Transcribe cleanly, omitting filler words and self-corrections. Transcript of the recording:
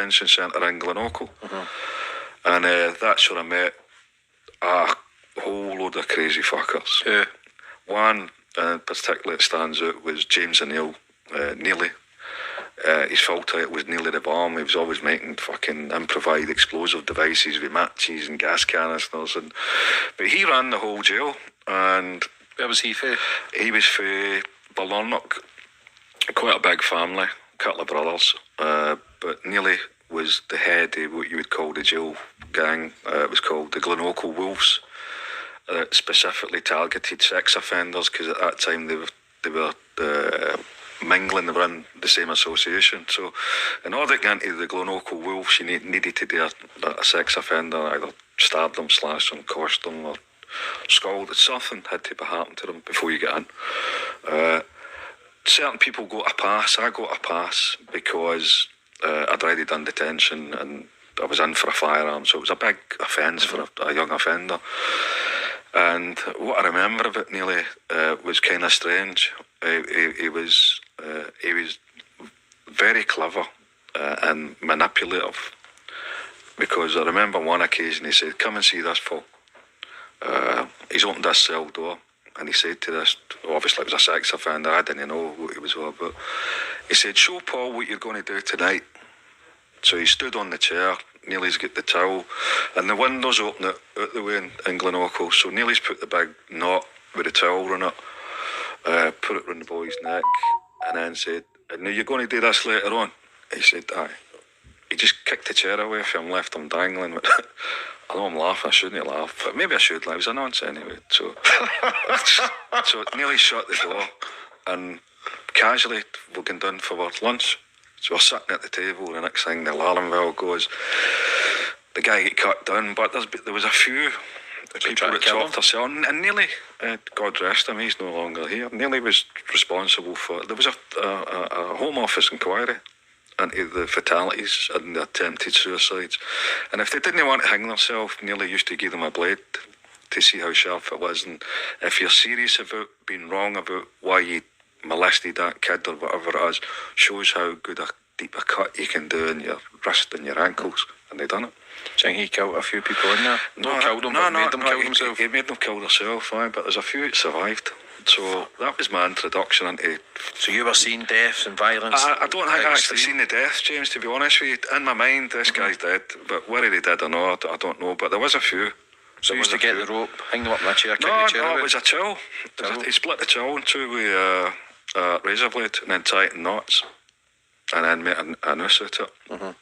detention centre in Glenorchy. And that's where I met a whole load of crazy fuckers. Yeah. One particularly that stands out was James O'Neill, Neely. His full title was Neely the Bomb. He was always making fucking improvised explosive devices with matches and gas canisters. But he ran the whole jail. And where was he for? He was for Ballarnock. Quite a big family, a couple of brothers. But Neely was the head of what you would call the jail gang. It was called the Glenorchy Wolves. Specifically targeted sex offenders, because at that time they were mingling, they were in the same association. So in order to get into the Glenorchy Wolves, you needed to do a sex offender, either stab them, slash them, cost them, or scalded. Something had to happen to them before you get in. Certain people got a pass. I got a pass because I'd already done detention and I was in for a firearm, so it was a big offence for a young offender. And what I remember of it nearly was kind of strange. He was very clever and manipulative, because I remember one occasion he said, "Come and see this, Paul." He's opened this cell door and he said to this, obviously it was a sex offender, I didn't know what he was all about. He said, "Show Paul what you're going to do tonight." So he stood on the chair. Neely's got the towel, and the window's open out the way in Glenorchy. So Neely's put the big knot with the towel on it, put it round the boy's neck, and then said, "And now you're going to do this later on." He said, "Aye." He just kicked the chair away from him, left him dangling. I know I'm laughing, I shouldn't laugh, but maybe I should. It was a nonce anyway. So, so Neely shut the door, and casually we're going down for our lunch. So we're sitting at the table, and the next thing the alarm bell goes. The guy get cut down, but there was a few people that chopped herself, and Neely, God rest him, he's no longer here. Neely was responsible for. There was a Home Office inquiry into the fatalities and the attempted suicides, and if they didn't want to hang themselves, Neely used to give them a blade to see how sharp it was. And if you're serious about being wrong about why you molested that kid or whatever it is, shows how good a deep a cut you can do in your wrist and your ankles, and they done it. Do you think he killed a few people in there? Killed them, made them kill themselves? He made them kill themselves, but there's a few that survived. So that was my introduction into. So you were seeing deaths and violence? I don't think I actually seen the deaths, James, to be honest with you. In my mind, this guy's dead, but whether he did or not, I don't know. But there was a few. So you used to get the rope, hang them up in a chair, kick the chair away? No, it was a towel. He split the towel in two with a razor blade and then tie it in knots, and then made a noose out of it.